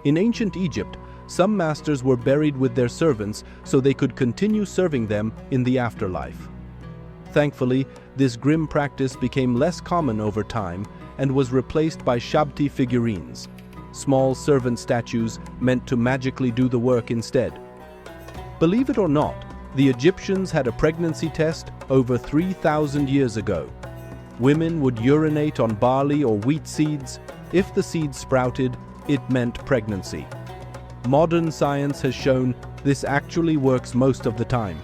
In ancient Egypt, some masters were buried with their servants so they could continue serving them in the afterlife. Thankfully, this grim practice became less common over time and was replaced by shabti figurines, small servant statues meant to magically do the work instead. Believe it or not, the Egyptians had a pregnancy test over 3,000 years ago. Women would urinate on barley or wheat seeds. If the seeds sprouted, it meant pregnancy. Modern science has shown this actually works most of the time.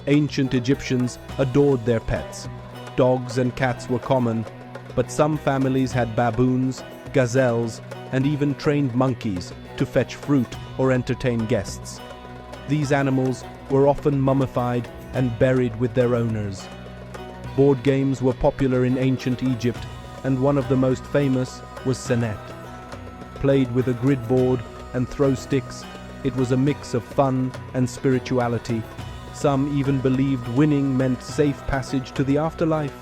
Ancient Egyptians adored their pets. Dogs and cats were common, but some families had baboons, gazelles, and even trained monkeys to fetch fruit or entertain guests. These animals were often mummified and buried with their owners. Board games were popular in ancient Egypt, and one of the most famous was Senet. Played with a grid board and throw sticks, it was a mix of fun and spirituality. Some even believed winning meant safe passage to the afterlife.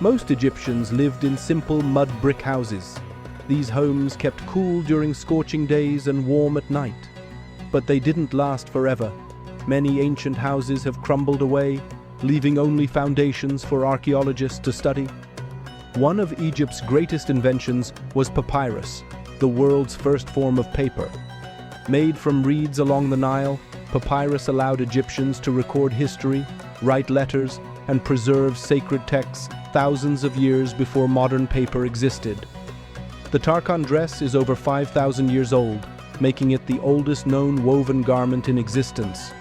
Most Egyptians lived in simple mud brick houses. These homes kept cool during scorching days and warm at night. But they didn't last forever. Many ancient houses have crumbled away, leaving only foundations for archaeologists to study. One of Egypt's greatest inventions was papyrus, the world's first form of paper. Made from reeds along the Nile, papyrus allowed Egyptians to record history, write letters, and preserve sacred texts thousands of years before modern paper existed. The Tarkan dress is over 5,000 years old, making it the oldest known woven garment in existence.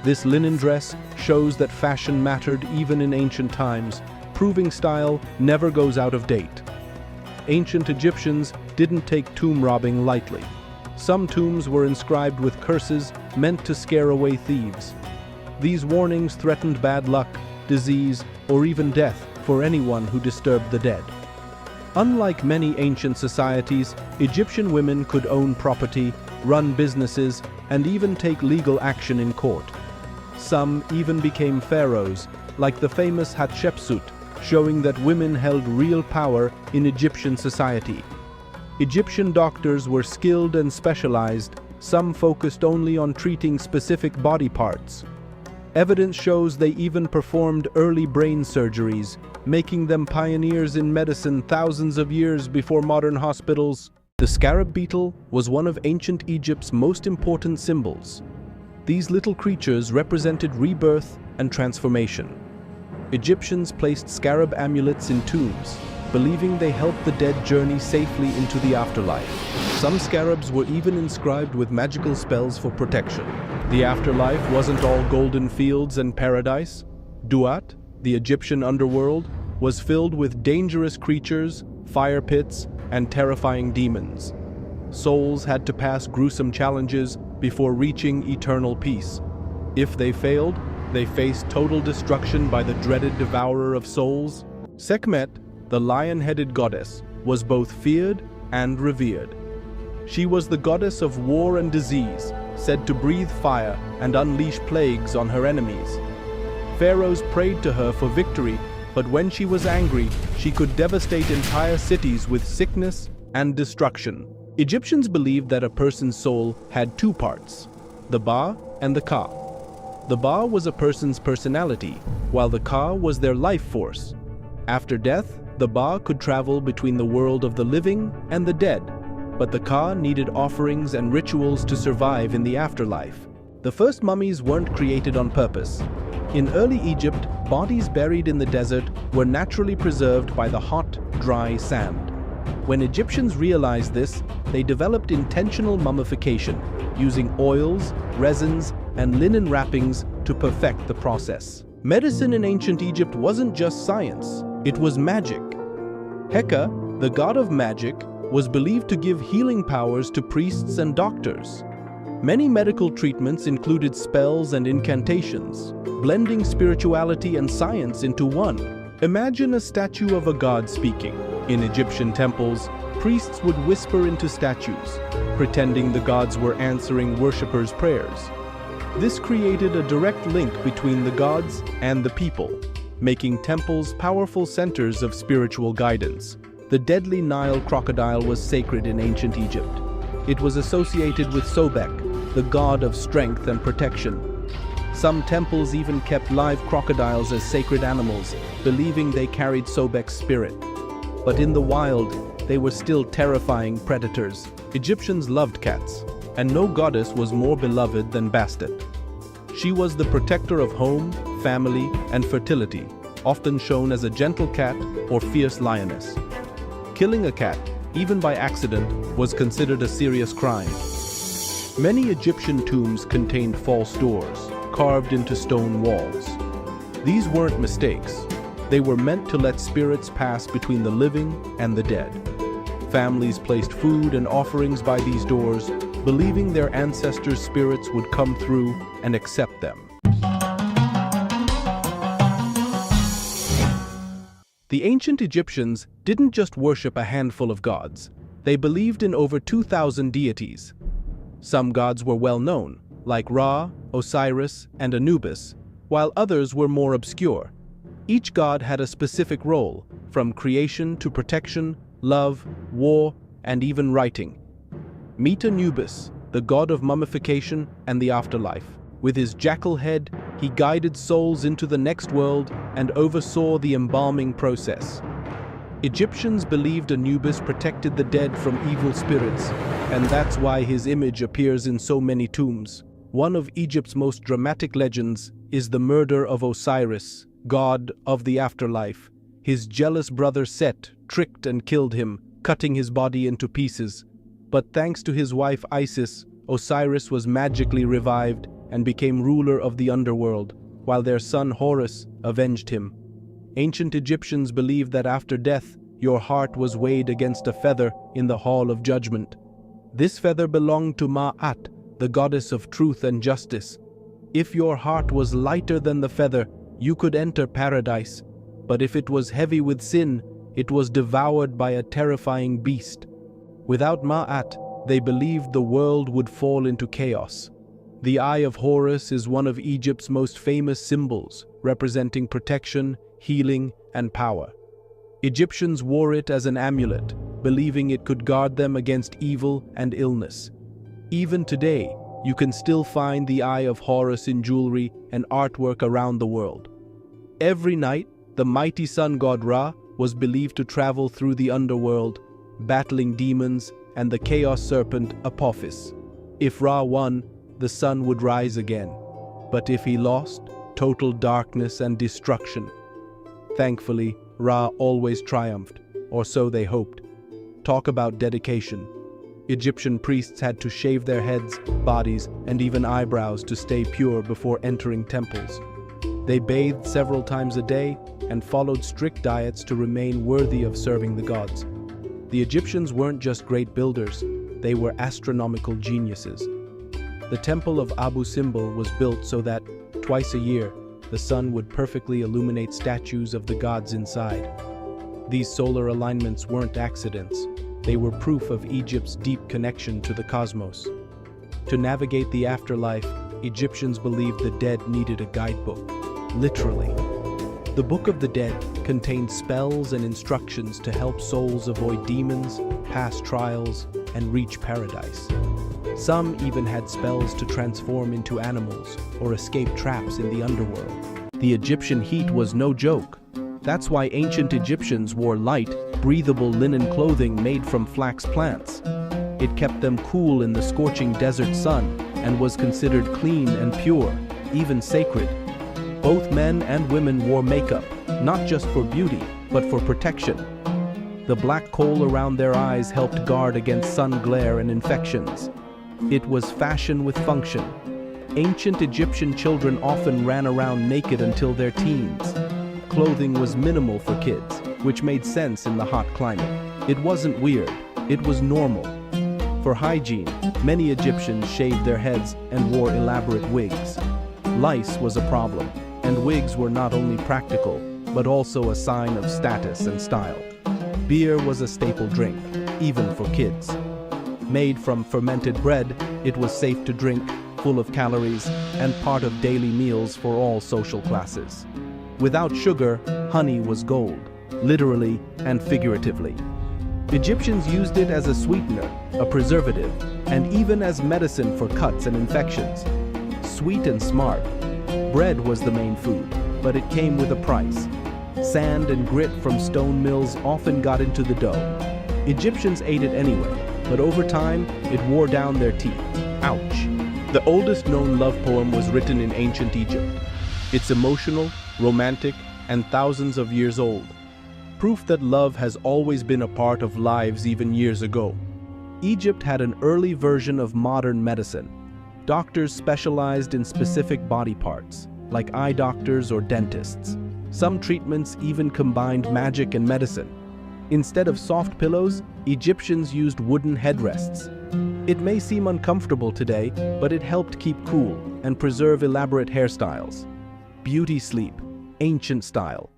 This linen dress shows that fashion mattered even in ancient times, proving style never goes out of date. Ancient Egyptians didn't take tomb robbing lightly. Some tombs were inscribed with curses meant to scare away thieves. These warnings threatened bad luck, disease, or even death for anyone who disturbed the dead. Unlike many ancient societies, Egyptian women could own property, run businesses, and even take legal action in court. Some even became pharaohs, like the famous Hatshepsut, showing that women held real power in Egyptian society. Egyptian doctors were skilled and specialized. Some focused only on treating specific body parts. Evidence shows they even performed early brain surgeries, making them pioneers in medicine thousands of years before modern hospitals. The scarab beetle was one of ancient Egypt's most important symbols. These little creatures represented rebirth and transformation. Egyptians placed scarab amulets in tombs, believing they helped the dead journey safely into the afterlife. Some scarabs were even inscribed with magical spells for protection. The afterlife wasn't all golden fields and paradise. Duat, the Egyptian underworld, was filled with dangerous creatures, fire pits, and terrifying demons. Souls had to pass gruesome challenges before reaching eternal peace. If they failed, they faced total destruction by the dreaded devourer of souls. Sekhmet, the lion-headed goddess, was both feared and revered. She was the goddess of war and disease, said to breathe fire and unleash plagues on her enemies. Pharaohs prayed to her for victory, but when she was angry, she could devastate entire cities with sickness and destruction. Egyptians believed that a person's soul had two parts, the Ba and the Ka. The Ba was a person's personality, while the Ka was their life force. After death, the Ba could travel between the world of the living and the dead, but the Ka needed offerings and rituals to survive in the afterlife. The first mummies weren't created on purpose. In early Egypt, bodies buried in the desert were naturally preserved by the hot, dry sand. When Egyptians realized this, they developed intentional mummification, using oils, resins, and linen wrappings to perfect the process. Medicine in ancient Egypt wasn't just science, it was magic. Heka, the god of magic, was believed to give healing powers to priests and doctors. Many medical treatments included spells and incantations, blending spirituality and science into one. Imagine a statue of a god speaking. In Egyptian temples, priests would whisper into statues, pretending the gods were answering worshippers' prayers. This created a direct link between the gods and the people, making temples powerful centers of spiritual guidance. The deadly Nile crocodile was sacred in ancient Egypt. It was associated with Sobek, the god of strength and protection. Some temples even kept live crocodiles as sacred animals, believing they carried Sobek's spirit. But in the wild, they were still terrifying predators. Egyptians loved cats, and no goddess was more beloved than Bastet. She was the protector of home, family, and fertility, often shown as a gentle cat or fierce lioness. Killing a cat, even by accident, was considered a serious crime. Many Egyptian tombs contained false doors, carved into stone walls. These weren't mistakes. They were meant to let spirits pass between the living and the dead. Families placed food and offerings by these doors, believing their ancestors' spirits would come through and accept them. The ancient Egyptians didn't just worship a handful of gods. They believed in over 2,000 deities. Some gods were well known, like Ra, Osiris, and Anubis, while others were more obscure. Each god had a specific role, from creation to protection, love, war, and even writing. Meet Anubis, the god of mummification and the afterlife. With his jackal head, he guided souls into the next world and oversaw the embalming process. Egyptians believed Anubis protected the dead from evil spirits, and that's why his image appears in so many tombs. One of Egypt's most dramatic legends is the murder of Osiris, god of the afterlife. His jealous brother Set tricked and killed him, cutting his body into pieces. But thanks to his wife Isis, Osiris was magically revived and became ruler of the underworld, while their son Horus avenged him. Ancient Egyptians believed that after death, your heart was weighed against a feather in the Hall of Judgment. This feather belonged to Ma'at, the goddess of truth and justice. If your heart was lighter than the feather, you could enter paradise, but if it was heavy with sin, it was devoured by a terrifying beast. Without Ma'at, they believed the world would fall into chaos. The Eye of Horus is one of Egypt's most famous symbols, representing protection, healing, and power. Egyptians wore it as an amulet, believing it could guard them against evil and illness. Even today, you can still find the Eye of Horus in jewelry and artwork around the world. Every night, the mighty sun god Ra was believed to travel through the underworld, battling demons and the chaos serpent Apophis. If Ra won, the sun would rise again. But if he lost, total darkness and destruction. Thankfully, Ra always triumphed, or so they hoped. Talk about dedication. Egyptian priests had to shave their heads, bodies, and even eyebrows to stay pure before entering temples. They bathed several times a day and followed strict diets to remain worthy of serving the gods. The Egyptians weren't just great builders, they were astronomical geniuses. The temple of Abu Simbel was built so that, twice a year, the sun would perfectly illuminate statues of the gods inside. These solar alignments weren't accidents, they were proof of Egypt's deep connection to the cosmos. To navigate the afterlife, Egyptians believed the dead needed a guidebook, literally. The Book of the Dead contained spells and instructions to help souls avoid demons, pass trials, and reach paradise. Some even had spells to transform into animals or escape traps in the underworld. The Egyptian heat was no joke. That's why ancient Egyptians wore light, breathable linen clothing made from flax plants. It kept them cool in the scorching desert sun and was considered clean and pure, even sacred. Both men and women wore makeup, not just for beauty, but for protection. The black coal around their eyes helped guard against sun glare and infections. It was fashion with function. Ancient Egyptian children often ran around naked until their teens. Clothing was minimal for kids, which made sense in the hot climate. It wasn't weird, it was normal. For hygiene, many Egyptians shaved their heads and wore elaborate wigs. Lice was a problem, and wigs were not only practical, but also a sign of status and style. Beer was a staple drink, even for kids. Made from fermented bread, it was safe to drink, full of calories, and part of daily meals for all social classes. Without sugar, honey was gold, literally and figuratively. Egyptians used it as a sweetener, a preservative, and even as medicine for cuts and infections. Sweet and smart, bread was the main food, but it came with a price. Sand and grit from stone mills often got into the dough. Egyptians ate it anyway, but over time, it wore down their teeth. Ouch! The oldest known love poem was written in ancient Egypt. It's emotional, romantic, and thousands of years old. Proof that love has always been a part of lives even years ago. Egypt had an early version of modern medicine. Doctors specialized in specific body parts, like eye doctors or dentists. Some treatments even combined magic and medicine. Instead of soft pillows, Egyptians used wooden headrests. It may seem uncomfortable today, but it helped keep cool and preserve elaborate hairstyles. Beauty sleep, ancient style.